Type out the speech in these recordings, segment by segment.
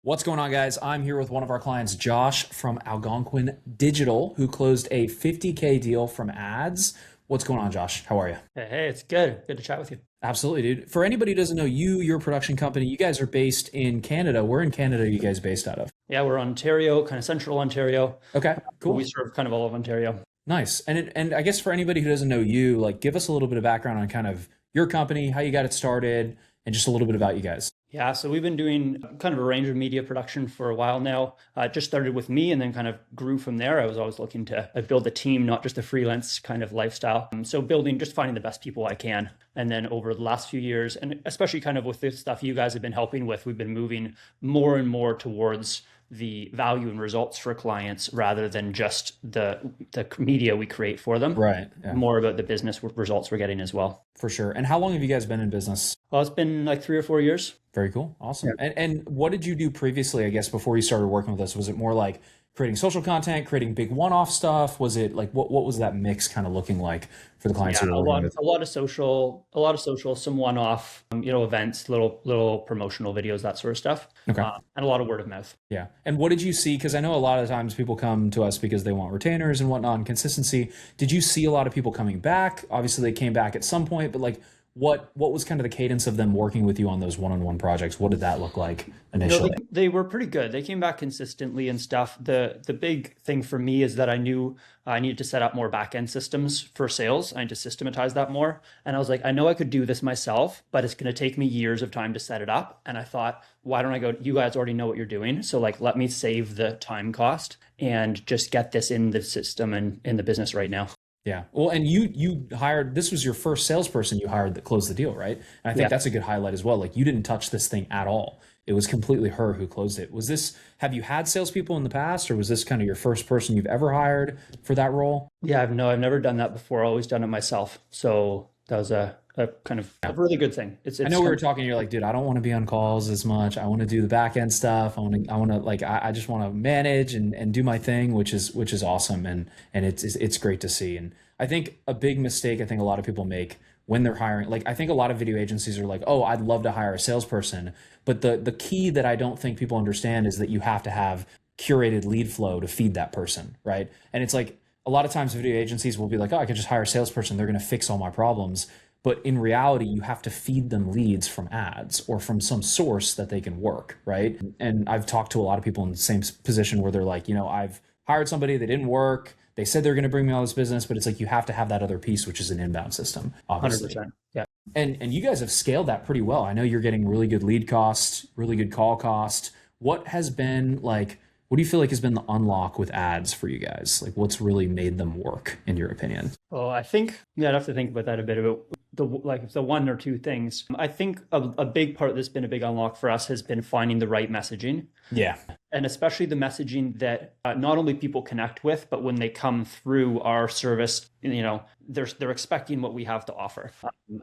What's going on, guys? I'm here with one of our clients, Josh from Algonquin Digital, who closed a 50K deal from ads. What's going on, Josh? How are you? Hey, it's good. Good to chat with you. Absolutely, dude. For anybody who doesn't know you, your production company, you guys are based in Canada. Where in Canada are you guys based out of? Yeah, we're Ontario, kind of central Ontario, Okay, but we cool. serve kind of all of Ontario. Nice. And I guess for anybody who doesn't know you, like give us a little bit of background on kind of your company, how you got it started, and just a little bit about you guys. Yeah, so we've been doing kind of a range of media production for a while now. It just started with me and then kind of grew from there. I was always looking to build a team, not just a freelance kind of lifestyle. So building, just finding the best people I can. And then over the last few years, and especially kind of with this stuff you guys have been helping with, we've been moving more and more towards the value and results for clients rather than just the media we create for them. Right. Yeah, More about the business results we're getting as well. for sure. And how long have you guys been in business? Well, it's been like 3 or 4 years. Very cool. Awesome. And what did you do previously, I guess, before you started working with us? Was it more like creating social content, creating big one-off stuff? Was it like what was that mix kind of looking like for the clients Yeah, you were working with? a lot of social, some one-off, events, little promotional videos, that sort of stuff, Okay. and a lot of word of mouth. Yeah. And what did you see? Because I know a lot of times people come to us because they want retainers and whatnot and consistency. Did you see a lot of people coming back? Obviously, they came back at some point, but like what was kind of the cadence of them working with you on those one-on-one projects? What did that look like No, initially? they were pretty good. They came back consistently and stuff. The big thing for me is that I knew I needed to set up more back end systems for sales. I need to systematize that more. And I was like, I know I could do this myself, but it's going to take me years of time to set it up. And I thought, why don't I go? You guys already know what you're doing, so like let me save the time cost and just get this in the system and in the business right now. Yeah. Well, and you hired, this was your first salesperson you hired that closed the deal, right? And I think Yeah. that's a good highlight as well. Like you didn't touch this thing at all. It was completely her who closed it. Have you had salespeople in the past, or was this kind of your first person you've ever hired for that role? Yeah, I've never done that before. I've always done it myself. So that was a kind of a really good thing. I It's know we kind were talking, you're like, dude, I don't want to be on calls as much. I want to do the back end stuff. I want to like, I just want to manage and do my thing, which is awesome. And it's great to see. And I think a big mistake I think a lot of people make when they're hiring, like I think a lot of video agencies are like, oh, I'd love to hire a salesperson. But the key that I don't think people understand is that you have to have curated lead flow to feed that person, right? And it's like a lot of times video agencies will be like, oh, I could just hire a salesperson. They're going to fix all my problems. But in reality, you have to feed them leads from ads or from some source that they can work, right? And I've talked to a lot of people in the same position where they're like, I've hired somebody, they didn't work. They said they're going to bring me all this business, but it's like you have to have that other piece, which is an inbound system, obviously. 100%. Yeah. And you guys have scaled that pretty well. I know you're getting really good lead cost, really good call cost. What do you feel like has been the unlock with ads for you guys? Like what's really made them work in your opinion? Oh, I think I'd have to think about that a bit about the one or two things. I think a big part that's been a big unlock for us has been finding the right messaging, Yeah. and especially the messaging that not only people connect with, but when they come through our service, they're expecting what we have to offer,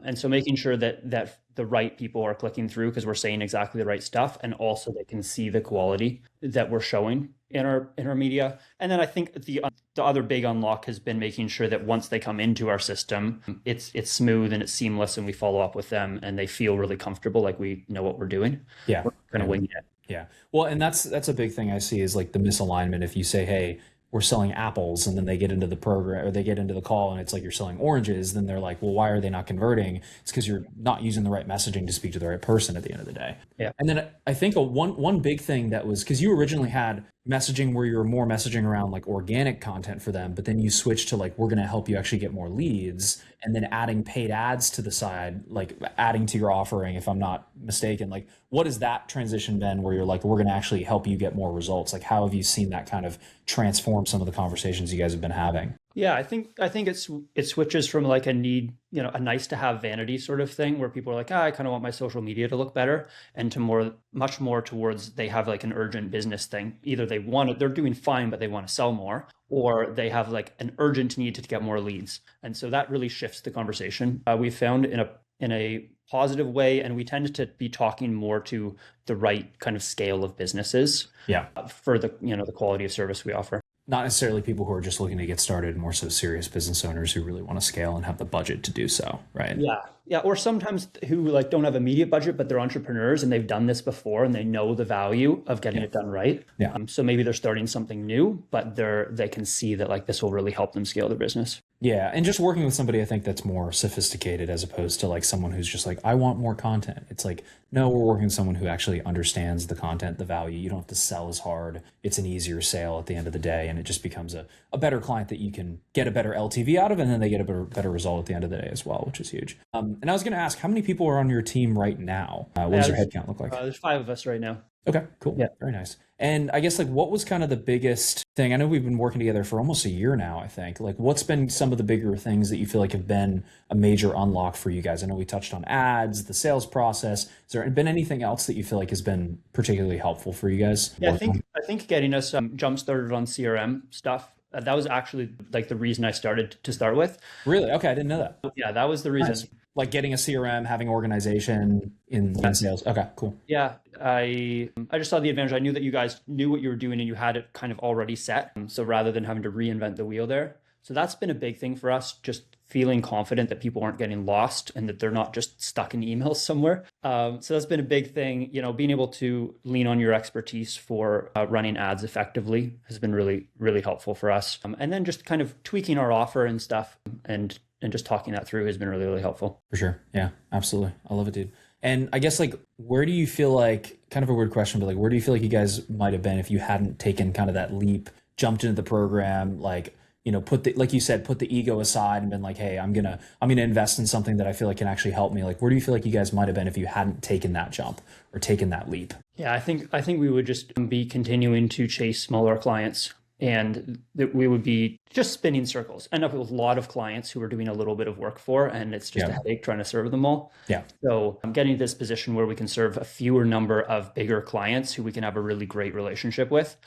and so making sure that the right people are clicking through because we're saying exactly the right stuff, and also they can see the quality that we're showing in our media. And then I think the other big unlock has been making sure that once they come into our system, it's smooth and it's seamless, and we follow up with them and they feel really comfortable, like we know what we're doing. Yeah. We're kind of winging it. Yeah. Well, and that's a big thing I see is like the misalignment. If you say, hey, we're selling apples, and then they get into the program or they get into the call and it's like you're selling oranges, then they're like, well, why are they not converting? It's because you're not using the right messaging to speak to the right person at the end of the day. Yeah. And then I think one big thing that was because you originally had messaging where you were more messaging around like organic content for them, but then you switched to like, we're going to help you actually get more leads, and then adding paid ads to the side, like adding to your offering, if I'm not mistaken. Like, what has that transition been where you're like, we're going to actually help you get more results? Like, how have you seen that kind of transform some of the conversations you guys have been having? Yeah, I think it switches from like a need, a nice to have vanity sort of thing where people are like, I kind of want my social media to look better, and to much more towards they have like an urgent business thing. Either they're doing fine, but they want to sell more, or they have like an urgent need to get more leads. And so that really shifts the conversation. We found in a positive way, and we tend to be talking more to the right kind of scale of businesses. Yeah. For the quality of service we offer. Not necessarily people who are just looking to get started, more so serious business owners who really want to scale and have the budget to do so, right? Yeah, Yeah, or sometimes who like don't have immediate budget, but they're entrepreneurs and they've done this before and they know the value of getting it done right. Yeah. So maybe they're starting something new, but they can see that like this will really help them scale their business. Yeah, and just working with somebody I think that's more sophisticated as opposed to like someone who's just like, I want more content. It's like, no, we're working with someone who actually understands the content, the value. You don't have to sell as hard. It's an easier sale at the end of the day, and it just becomes a better client that you can get a better LTV out of, and then they get a better result at the end of the day as well, which is huge. And I was going to ask, how many people are on your team right now? What does your headcount look like? There's 5 of us right now. Okay, cool. Yeah, very nice. And I guess like what was kind of the biggest thing? I know we've been working together for almost a year now, I think. Like what's been some of the bigger things that you feel like have been a major unlock for you guys? I know we touched on ads, the sales process. Has there been anything else that you feel like has been particularly helpful for you guys? Yeah, I think getting us jump started on CRM stuff. That was actually like the reason I started to start with. Really? Okay, I didn't know that. Yeah, that was the reason. Nice. Like getting a CRM, having organization in sales. Okay, cool. Yeah, I just saw the advantage. I knew that you guys knew what you were doing and you had it kind of already set. So rather than having to reinvent the wheel there. So that's been a big thing for us, just feeling confident that people aren't getting lost and that they're not just stuck in emails somewhere. So that's been a big thing. You know, being able to lean on your expertise for running ads effectively has been really, really helpful for us. And then just kind of tweaking our offer and stuff and just talking that through has been really, really helpful. For sure. Yeah, absolutely. I love it, dude. And I guess like, where do you feel like, kind of a weird question, but like, where do you feel like you guys might have been if you hadn't taken kind of that leap, jumped into the program, like, you know, like you said, put the ego aside and been like, hey, I'm gonna invest in something that I feel like can actually help me. Like, where do you feel like you guys might have been if you hadn't taken that jump or taken that leap? Yeah, I think we would just be continuing to chase smaller clients, and that we would be just spinning circles, end up with a lot of clients who we're doing a little bit of work for, and it's just a headache trying to serve them all. Yeah. So I'm getting to this position where we can serve a fewer number of bigger clients who we can have a really great relationship with.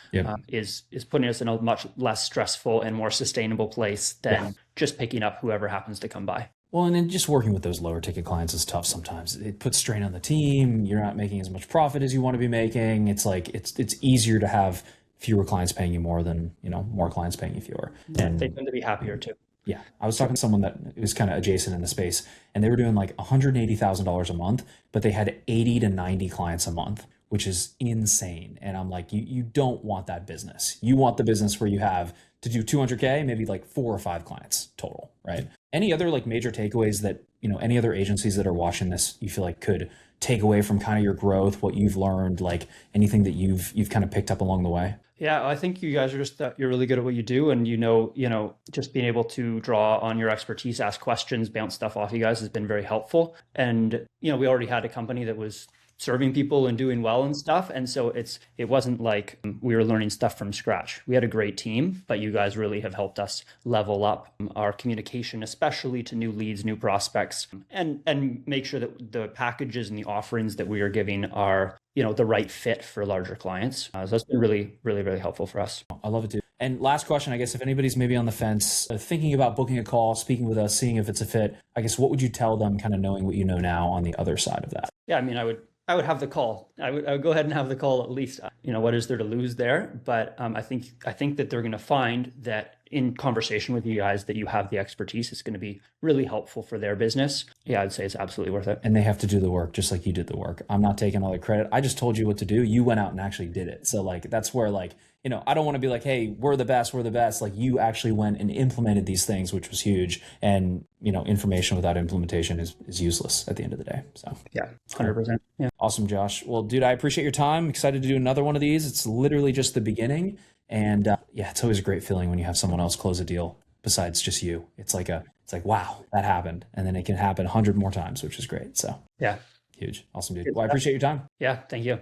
Is putting us in a much less stressful and more sustainable place than just picking up whoever happens to come by. Well, and then just working with those lower ticket clients is tough sometimes. It puts strain on the team. You're not making as much profit as you want to be making. It's like it's easier to have fewer clients paying you more than, you know, more clients paying you fewer. And they tend to be happier too. Yeah. I was talking to someone that was kind of adjacent in the space, and they were doing like $180,000 a month, but they had 80 to 90 clients a month, which is insane. And I'm like, you don't want that business. You want the business where you have to do 200K, maybe like 4 or 5 clients total, right? Any other like major takeaways that, you know, any other agencies that are watching this, you feel like could take away from kind of your growth, what you've learned, like anything that you've kind of picked up along the way? Yeah, I think you guys are just you're really good at what you do, and you know, just being able to draw on your expertise, ask questions, bounce stuff off you guys has been very helpful. And you know, we already had a company that was serving people and doing well and stuff, and so it wasn't like we were learning stuff from scratch. We had a great team, but you guys really have helped us level up our communication, especially to new leads, new prospects, and make sure that the packages and the offerings that we are giving are, you know, the right fit for larger clients. So that's been really, really, really helpful for us. I love it, dude. And last question, I guess, if anybody's maybe on the fence, thinking about booking a call, speaking with us, seeing if it's a fit, I guess, what would you tell them kind of knowing what you know now on the other side of that? Yeah, I mean, I would have the call. I would go ahead and have the call at least. You know, what is there to lose there? But I think that they're going to find that in conversation with you guys that you have the expertise. It's going to be really helpful for their business. Yeah, I'd say it's absolutely worth it. And they have to do the work just like you did the work. I'm not taking all the credit. I just told you what to do. You went out and actually did it. So like, that's where like, you know, I don't want to be like, hey, we're the best. Like you actually went and implemented these things, which was huge. And, you know, information without implementation is useless at the end of the day. So yeah, 100%. Yeah. Awesome, Josh. Well, dude, I appreciate your time. Excited to do another one of these. It's literally just the beginning. And yeah, it's always a great feeling when you have someone else close a deal besides just you. It's like, wow, that happened. And then it can happen 100 more times, which is great. So yeah, huge. Awesome, dude. Well, I appreciate your time. Yeah. Thank you.